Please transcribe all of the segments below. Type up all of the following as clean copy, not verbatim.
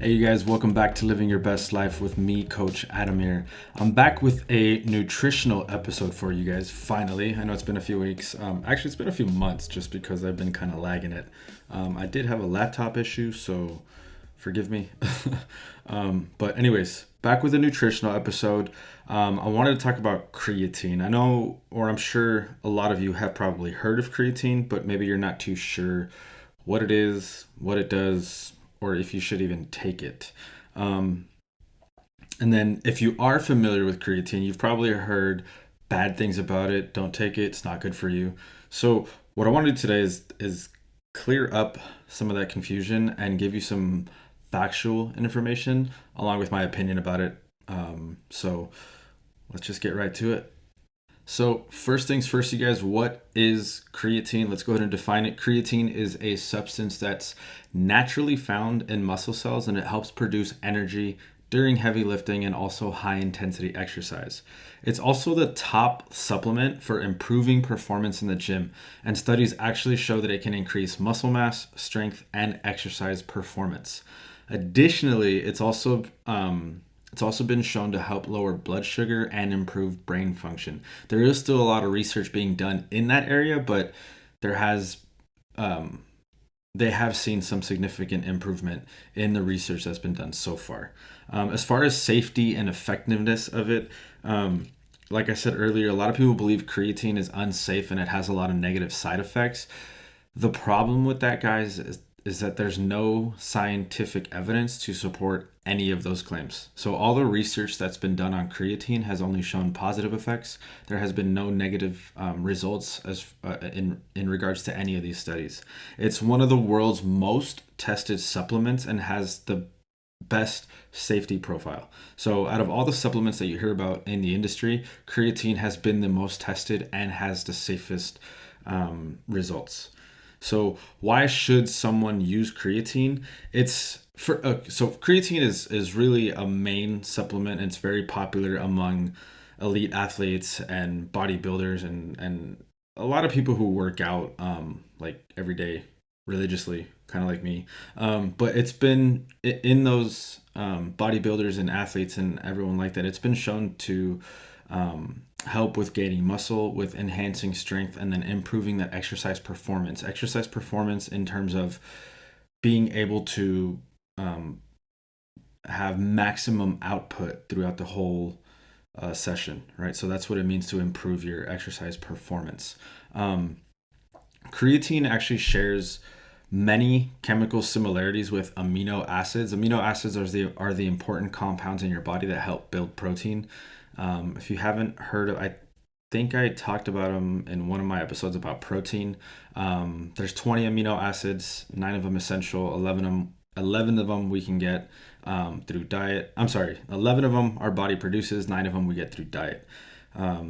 Hey, you guys, welcome back to Living Your Best Life with me, Coach Adamir. I'm back with a nutritional episode for you guys, finally. I know it's been a few weeks. Actually, it's been a few months just because I've been kind of lagging it. I did have a laptop issue, so forgive me. But anyways, back with a nutritional episode. I wanted to talk about creatine. I know, or I'm sure a lot of you have probably heard of creatine, but maybe you're not too sure what it is, what it does, or if you should even take it. Um, and then if you are familiar with creatine, you've probably heard bad things about it. Don't take it, it's not good for you. So what I want to do today is clear up some of that confusion and give you some factual information along with my opinion about it. So let's just get right to it. So first things first, you guys, what is creatine? Let's go ahead and define it. Creatine is a substance that's naturally found in muscle cells, and it helps produce energy during heavy lifting and also high intensity exercise. It's also the top supplement for improving performance in the gym, and studies actually show that it can increase muscle mass, strength, and exercise performance. Additionally, it's also been shown to help lower blood sugar and improve brain function. There is still a lot of research being done in that area, but there has they have seen some significant improvement in the research that's been done so far. As far as safety and effectiveness of it, like I said earlier, a lot of people believe creatine is unsafe and it has a lot of negative side effects. The problem with that, guys, is that there's no scientific evidence to support any of those claims. So all the research that's been done on creatine has only shown positive effects. There has been no negative results in regards to any of these studies. It's one of the world's most tested supplements and has the best safety profile. So out of all the supplements that you hear about in the industry, creatine has been the most tested and has the safest results. So why should someone use creatine? So creatine is really a main supplement. It's very popular among elite athletes and bodybuilders and a lot of people who work out like every day religiously, kind of like me. But it's been in those bodybuilders and athletes and everyone like that. It's been shown to help with gaining muscle, with enhancing strength, and then improving that exercise performance. Exercise performance in terms of being able to have maximum output throughout the whole session, right? So that's what it means to improve your exercise performance. Creatine actually shares many chemical similarities with amino acids. Amino acids are the important compounds in your body that help build protein. If you haven't heard of, I think I talked about them in one of my episodes about protein. There's 20 amino acids, 9 of them essential, 11 of them we can get through diet. 11 of them our body produces, 9 of them we get through diet.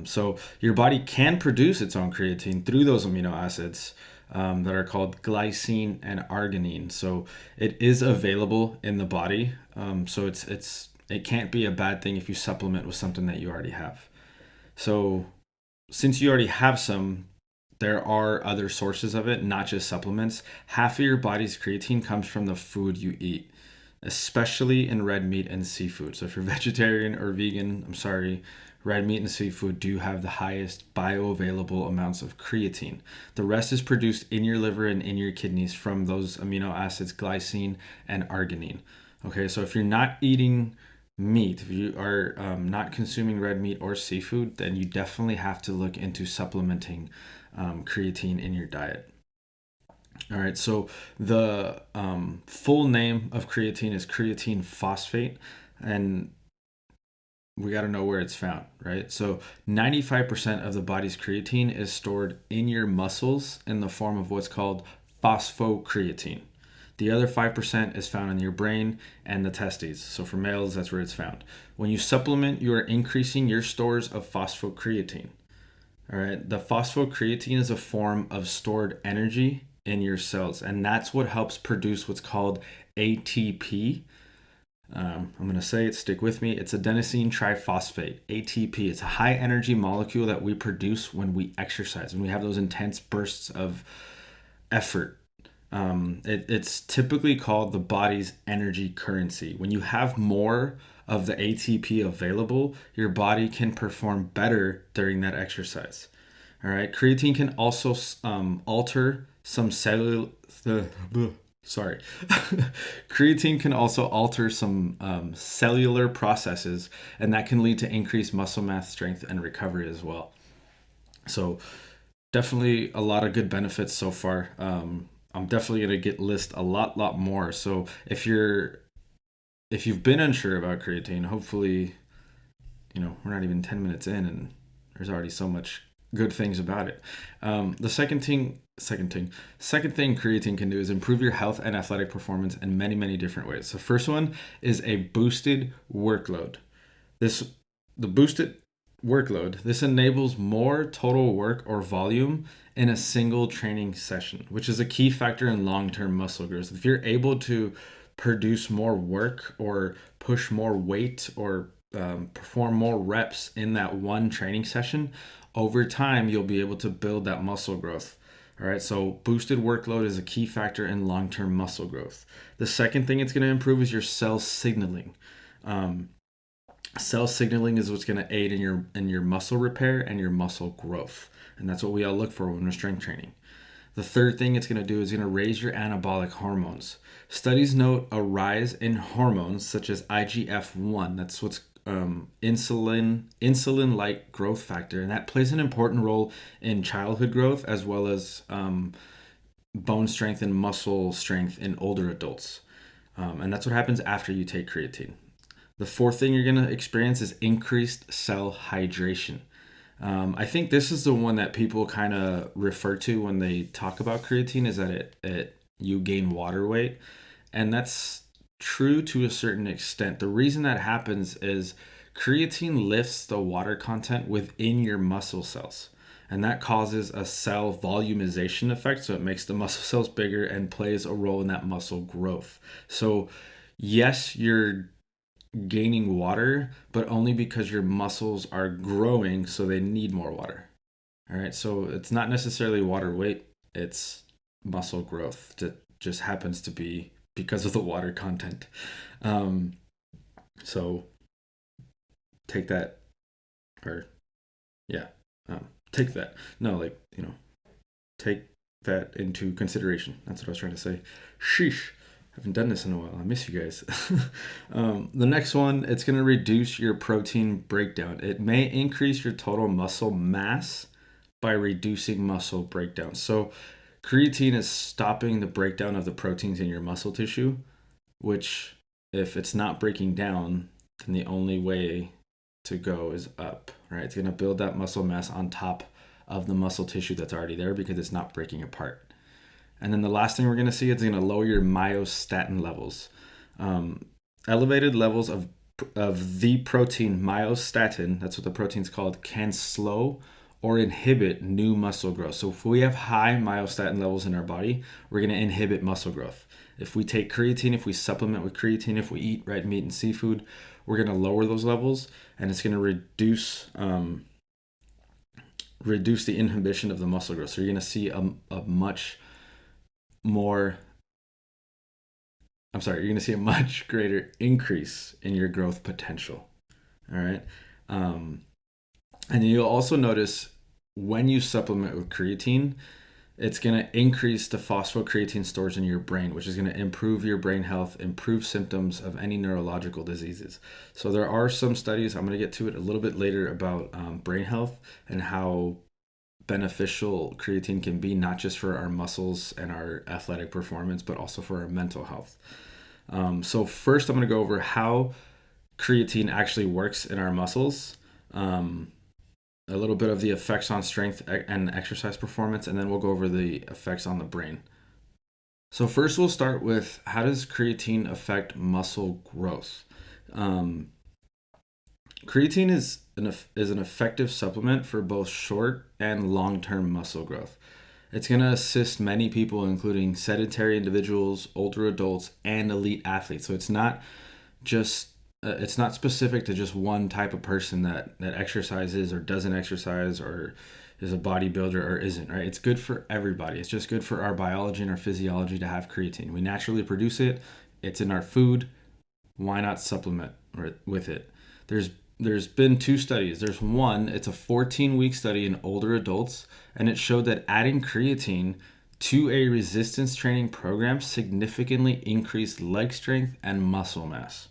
So your body can produce its own creatine through those amino acids that are called glycine and arginine. So it is available in the body. So it can't be a bad thing if you supplement with something that you already have. So since you already have some, there are other sources of it, not just supplements. Half of your body's creatine comes from the food you eat, especially in red meat and seafood. So if you're vegetarian or vegan, I'm sorry, red meat and seafood do have the highest bioavailable amounts of creatine. The rest is produced in your liver and in your kidneys from those amino acids, glycine and arginine. Okay, so if you're not eating meat, if you are not consuming red meat or seafood, then you definitely have to look into supplementing creatine in your diet. All right, so the full name of creatine is creatine phosphate, and we got to know where it's found, right? So 95% of the body's creatine is stored in your muscles in the form of what's called phosphocreatine. The other 5% is found in your brain and the testes. So for males, that's where it's found. When you supplement, you are increasing your stores of phosphocreatine. All right. The phosphocreatine is a form of stored energy in your cells, and that's what helps produce what's called ATP. I'm going to say it, stick with me. It's adenosine triphosphate, ATP. It's a high energy molecule that we produce when we exercise, when we have those intense bursts of effort. It's typically called the body's energy currency. When you have more of the ATP available, your body can perform better during that exercise. All right. Creatine can also alter some cellular. Sorry. Creatine can also alter some cellular processes, and that can lead to increased muscle mass, strength, and recovery as well. So definitely a lot of good benefits so far. I'm definitely gonna get list a lot more. So if you've been unsure about creatine, hopefully we're not even 10 minutes in, and there's already so much good things about it. The second thing creatine can do is improve your health and athletic performance in many different ways. The first one is a boosted workload. This the boosted workload. This enables more total work or volume in a single training session, which is a key factor in long-term muscle growth. If you're able to produce more work or push more weight or perform more reps in that one training session, over time you'll be able to build that muscle growth. All right, so boosted workload is a key factor in long-term muscle growth. The second thing it's going to improve is your cell signaling. Cell signaling is what's going to aid in your muscle repair and your muscle growth, and that's what we all look for when we're strength training. The third thing it's going to do is going to raise your anabolic hormones. Studies note a rise in hormones such as IGF-1. That's what's insulin-like growth factor, and that plays an important role in childhood growth as well as bone strength and muscle strength in older adults. And that's what happens after you take creatine. The fourth thing you're going to experience is increased cell hydration. I think this is the one that people kind of refer to when they talk about creatine, is that you gain water weight. And that's true to a certain extent. The reason that happens is creatine lifts the water content within your muscle cells. And that causes a cell volumization effect. So it makes the muscle cells bigger and plays a role in that muscle growth. So yes, you're gaining water, but only because your muscles are growing, so they need more water. All right, so it's not necessarily water weight, it's muscle growth that just happens to be because of the water content. So take that, or yeah, take that. No, take that into consideration. That's what I was trying to say. Sheesh. Haven't done this in a while. I miss you guys. The next one, it's going to reduce your protein breakdown. It may increase your total muscle mass by reducing muscle breakdown. So creatine is stopping the breakdown of the proteins in your muscle tissue, which if it's not breaking down, then the only way to go is up, right? It's going to build that muscle mass on top of the muscle tissue that's already there because it's not breaking apart. And then the last thing we're going to see is going to lower your myostatin levels. Elevated levels of the protein myostatin, that's what the protein's called, can slow or inhibit new muscle growth. So if we have high myostatin levels in our body, we're going to inhibit muscle growth. If we take creatine, if we supplement with creatine, if we eat red meat and seafood, we're going to lower those levels, and it's going to reduce the inhibition of the muscle growth. So you're going to see a much greater increase in your growth potential. All right. And you'll also notice when you supplement with creatine, it's going to increase the phosphocreatine stores in your brain, which is going to improve your brain health, improve symptoms of any neurological diseases. So there are some studies, I'm going to get to it a little bit later, about brain health and how beneficial creatine can be, not just for our muscles and our athletic performance, but also for our mental health. So first I'm going to go over how creatine actually works in our muscles, a little bit of the effects on strength and exercise performance, and then we'll go over the effects on the brain. So first we'll start with, how does creatine affect muscle growth? Creatine is an effective supplement for both short and long-term muscle growth. It's going to assist many people, including sedentary individuals, older adults, and elite athletes. So it's not specific to just one type of person that exercises or doesn't exercise, or is a bodybuilder or isn't, right? It's good for everybody. It's just good for our biology and our physiology to have creatine. We naturally produce it. It's in our food. Why not supplement with it? There's been two studies. There's one, it's a 14-week study in older adults, and it showed that adding creatine to a resistance training program significantly increased leg strength and muscle mass.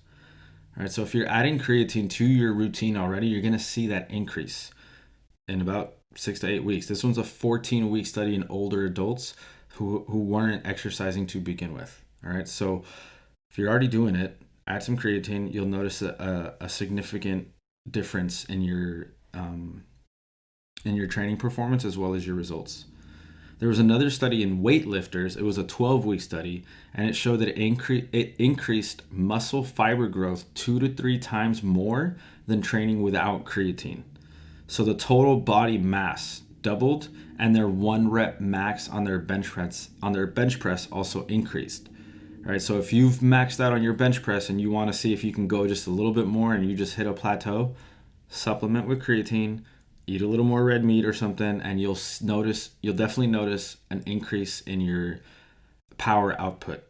All right, so if you're adding creatine to your routine already, you're going to see that increase in about 6 to 8 weeks. This one's a 14-week study in older adults who weren't exercising to begin with. All right, so if you're already doing it, add some creatine. You'll notice a significant difference in your training performance as well as your results. There was another study in weightlifters. It was a 12-week study, and it showed that it increased muscle fiber growth 2 to 3 times more than training without creatine. So the total body mass doubled, and their 1 rep max on their bench press also increased. All right, so if you've maxed out on your bench press and you want to see if you can go just a little bit more and you just hit a plateau, supplement with creatine, eat a little more red meat or something, and you'll definitely notice an increase in your power output.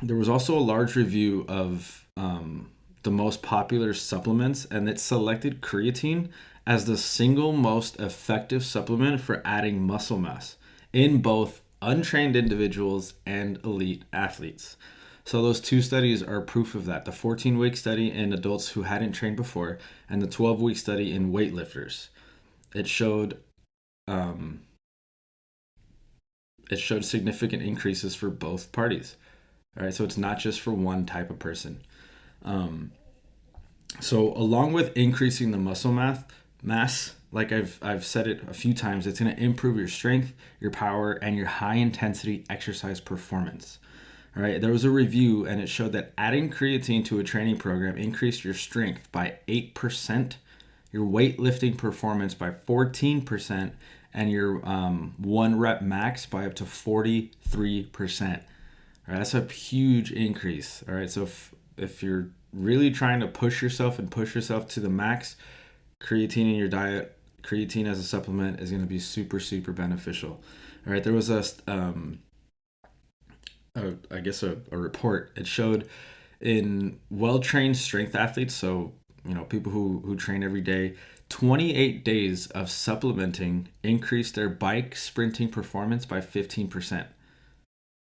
There was also a large review of the most popular supplements, and it selected creatine as the single most effective supplement for adding muscle mass in both untrained individuals and elite athletes. So those two studies are proof of that. The 14-week study in adults who hadn't trained before and the 12-week study in weightlifters. It showed significant increases for both parties. All right, so it's not just for one type of person. So along with increasing the muscle mass, like I've said it a few times, it's going to improve your strength, your power, and your high intensity exercise performance. All right, there was a review, and it showed that adding creatine to a training program increased your strength by 8%, your weightlifting performance by 14%, and your 1 rep max by up to 43%. All right, that's a huge increase. All right, so if you're really trying to push yourself to the max, creatine in your diet, creatine as a supplement is going to be super, super beneficial. All right, there was a report. It showed in well-trained strength athletes, so people who train every day, 28 days of supplementing increased their bike sprinting performance by 15%.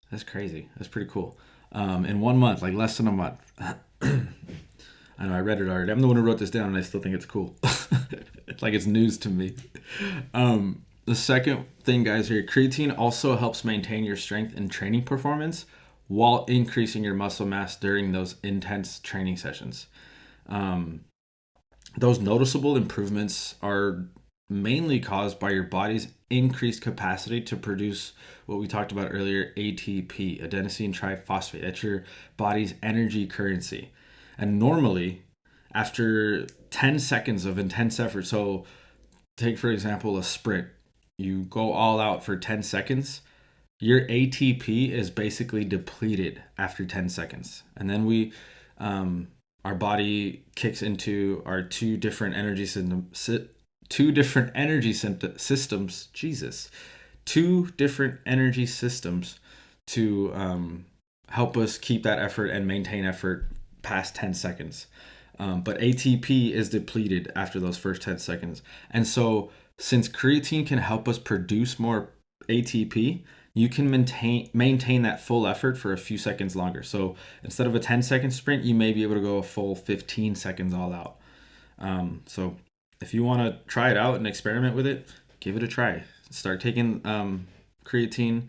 That's crazy. That's pretty cool. In 1 month, like less than a month. I know I read it already. I'm the one who wrote this down, and I still think it's cool. It's like it's news to me. The second thing, guys, here, creatine also helps maintain your strength and training performance while increasing your muscle mass during those intense training sessions. Those noticeable improvements are mainly caused by your body's increased capacity to produce what we talked about earlier, ATP, adenosine triphosphate. That's your body's energy currency. And normally, after 10 seconds of intense effort, so take, for example, a sprint, you go all out for 10 seconds, your ATP is basically depleted after 10 seconds. And then our body kicks into our two different energy systems, to help us keep that effort and maintain effort past 10 seconds. But ATP is depleted after those first 10 seconds. And so since creatine can help us produce more ATP, you can maintain that full effort for a few seconds longer. So instead of a 10-second sprint, you may be able to go a full 15 seconds all out. So if you want to try it out and experiment with it, give it a try. Start taking creatine,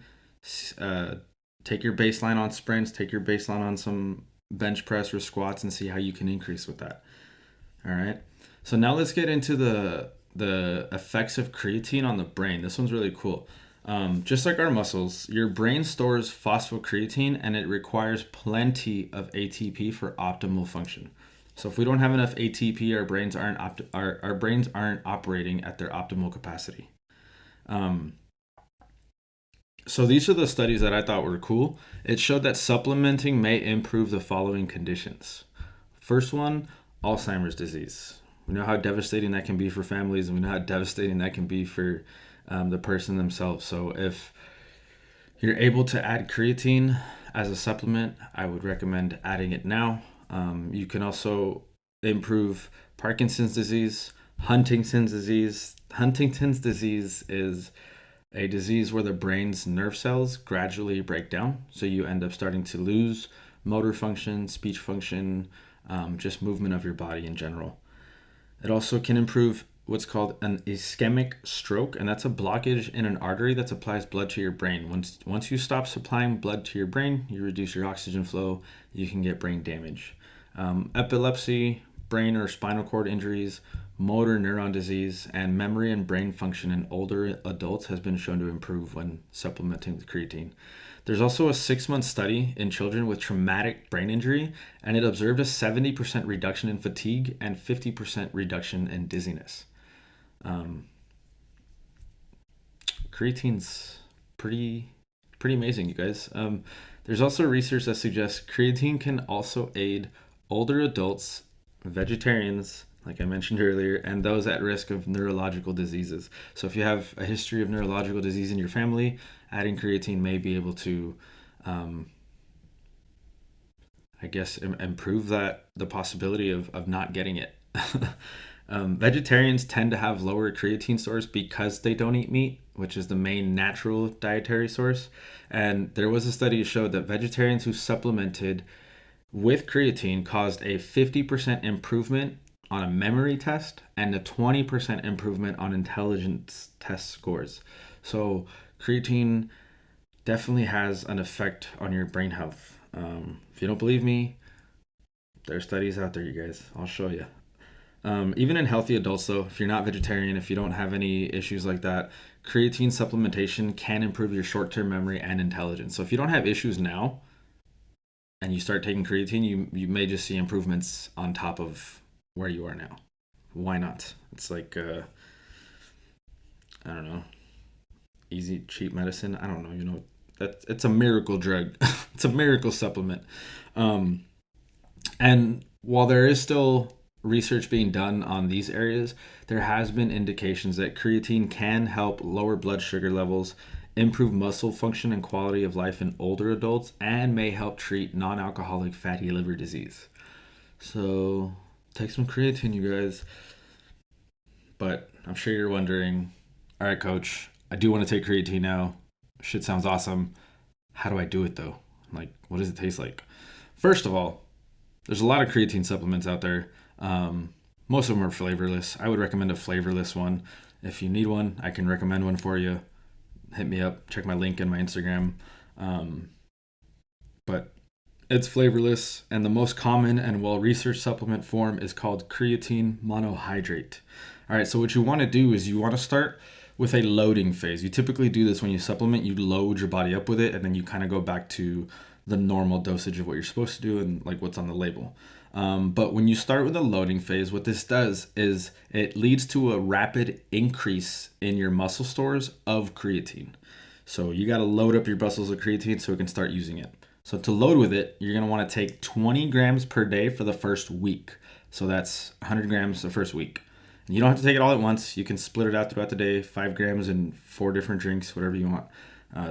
take your baseline on sprints, take your baseline on some bench press or squats, and see how you can increase with that. All right. So now let's get into the effects of creatine on the brain. This one's really cool. Just like our muscles, your brain stores phosphocreatine, and it requires plenty of ATP for optimal function. So if we don't have enough ATP, our brains aren't operating at their optimal capacity. So these are the studies that I thought were cool. It showed that supplementing may improve the following conditions. First one, Alzheimer's disease. We know how devastating that can be for families, and we know how devastating that can be for the person themselves. So if you're able to add creatine as a supplement, I would recommend adding it now. You can also improve Parkinson's disease, Huntington's disease. Huntington's disease is a disease where the brain's nerve cells gradually break down. So you end up starting to lose motor function, speech function, just movement of your body in general. It also can improve what's called an ischemic stroke, and that's a blockage in an artery that supplies blood to your brain. Once you stop supplying blood to your brain, you reduce your oxygen flow, you can get brain damage. Epilepsy, brain or spinal cord injuries, motor neuron disease, and memory and brain function in older adults has been shown to improve when supplementing with creatine. There's also a 6-month study in children with traumatic brain injury, and it observed a 70% reduction in fatigue and 50% reduction in dizziness. Creatine's pretty amazing, you guys. There's also research that suggests creatine can also aid older adults, vegetarians, like I mentioned earlier, and those at risk of neurological diseases. So if you have a history of neurological disease in your family, adding creatine may be able to, improve the possibility of not getting it. Vegetarians tend to have lower creatine stores because they don't eat meat, which is the main natural dietary source. And there was a study that showed that vegetarians who supplemented with creatine caused a 50% improvement on a memory test and a 20% improvement on intelligence test scores. So creatine definitely has an effect on your brain health. If you don't believe me, there are studies out there, you guys. I'll show you. Even in healthy adults, though, if you're not vegetarian, if you don't have any issues like that, creatine supplementation can improve your short-term memory and intelligence. So if you don't have issues now and you start taking creatine, you may just see improvements on top of where you are now. Why not? It's like, I don't know, easy, cheap medicine. I don't know, it's a miracle drug. It's a miracle supplement. And while there is still research being done on these areas, there has been indications that creatine can help lower blood sugar levels, improve muscle function and quality of life in older adults, and may help treat non-alcoholic fatty liver disease. So take some creatine, you guys. But I'm sure you're wondering, all right, coach, I do want to take creatine now. Shit sounds awesome. How do I do it though? Like, what does it taste like? First of all, there's a lot of creatine supplements out there. Most of them are flavorless. I would recommend a flavorless one. If you need one, I can recommend one for you. Hit me up. Check my link in my Instagram. But it's flavorless, and the most common and well-researched supplement form is called creatine monohydrate. All right, so what you want to do is you want to start with a loading phase. You typically do this when you supplement. You load your body up with it, and then you kind of go back to the normal dosage of what you're supposed to do and like what's on the label. But when you start with a loading phase, what this does is it leads to a rapid increase in your muscle stores of creatine. So you got to load up your muscles with creatine so it can start using it. So to load with it, you're going to want to take 20 grams per day for the first week. So that's 100 grams the first week. And you don't have to take it all at once. You can split it out throughout the day, 5 grams in 4 different drinks, whatever you want.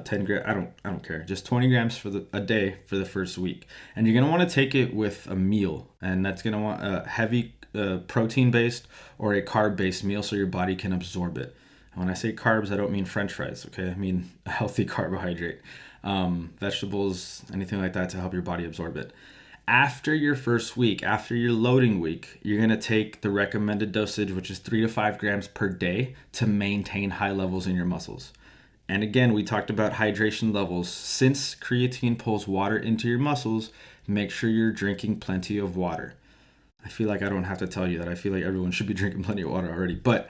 10 grams, I don't care. Just 20 grams for a day for the first week. And you're going to want to take it with a meal. And that's going to want a heavy protein-based or a carb-based meal so your body can absorb it. And when I say carbs, I don't mean French fries, okay? I mean a healthy carbohydrate. Vegetables, anything like that to help your body absorb it. After your first week, after your loading week, you're going to take the recommended dosage, which is 3 to 5 grams per day to maintain high levels in your muscles. And again, we talked about hydration levels. Since creatine pulls water into your muscles, make sure you're drinking plenty of water. I feel like I don't have to tell you that. I feel like everyone should be drinking plenty of water already, but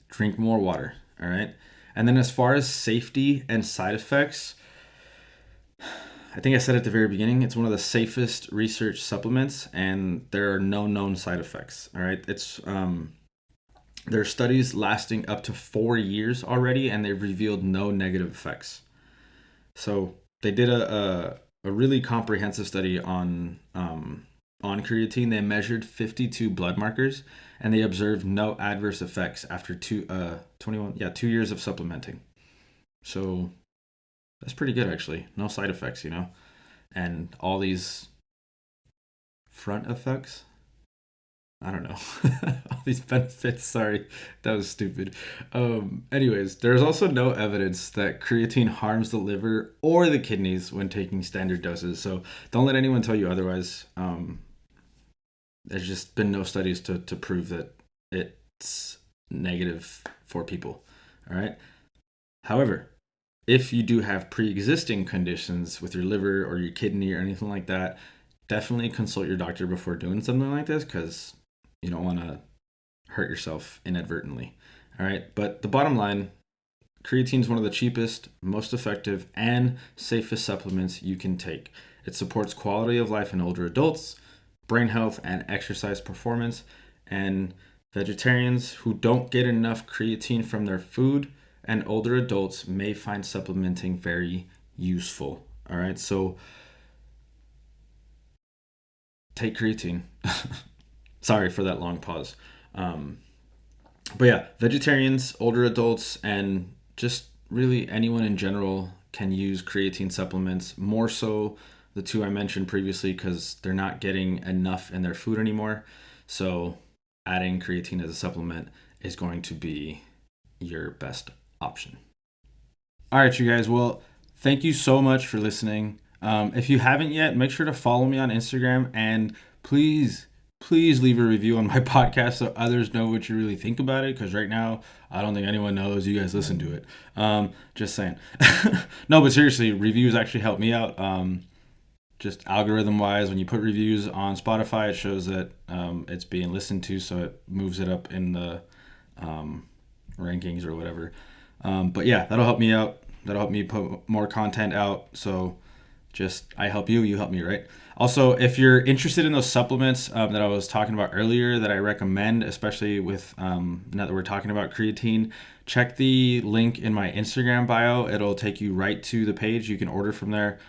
drink more water, all right? And then as far as safety and side effects, I think I said at the very beginning, it's one of the safest research supplements, and there are no known side effects, all right? There are studies lasting up to 4 years already, and they've revealed no negative effects. So they did a really comprehensive study on on creatine, they measured 52 blood markers and they observed no adverse effects after 2 years of supplementing. So that's pretty good, actually. No side effects, and all these front effects. I don't know. All these benefits. Sorry, that was stupid. Anyways, there's also no evidence that creatine harms the liver or the kidneys when taking standard doses. So don't let anyone tell you otherwise. There's just been no studies to prove that it's negative for people. All right. However, if you do have pre-existing conditions with your liver or your kidney or anything like that, definitely consult your doctor before doing something like this, because you don't want to hurt yourself inadvertently. All right. But the bottom line, creatine is one of the cheapest, most effective, and safest supplements you can take. It supports quality of life in older adults, brain health, and exercise performance. And vegetarians who don't get enough creatine from their food and older adults may find supplementing very useful. All right. So take creatine. Sorry for that long pause. But yeah, vegetarians, older adults, and just really anyone in general can use creatine supplements. More so the two I mentioned previously, because they're not getting enough in their food anymore. So adding creatine as a supplement is going to be your best option. All right, you guys. Well, thank you so much for listening. If you haven't yet, make sure to follow me on Instagram, and please leave a review on my podcast so others know what you really think about it, because right now I don't think anyone knows you guys listen to it. Just saying. No, but seriously, reviews actually help me out. Just algorithm wise, when you put reviews on Spotify, it shows that it's being listened to, so it moves it up in the rankings or whatever. But yeah, that'll help me out. That'll help me put more content out. So just, I help you, you help me, right? Also, if you're interested in those supplements that I was talking about earlier that I recommend, especially with now that we're talking about creatine, check the link in my Instagram bio. It'll take you right to the page. You can order from there.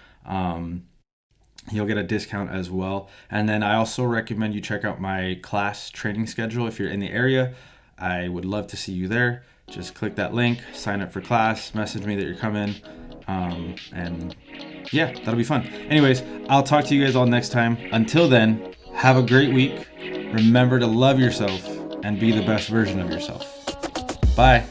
You'll get a discount as well. And then I also recommend you check out my class training schedule. If you're in the area, I would love to see you there. Just click that link, sign up for class, message me that you're coming. And yeah, that'll be fun. Anyways, I'll talk to you guys all next time. Until then, have a great week. Remember to love yourself and be the best version of yourself. Bye.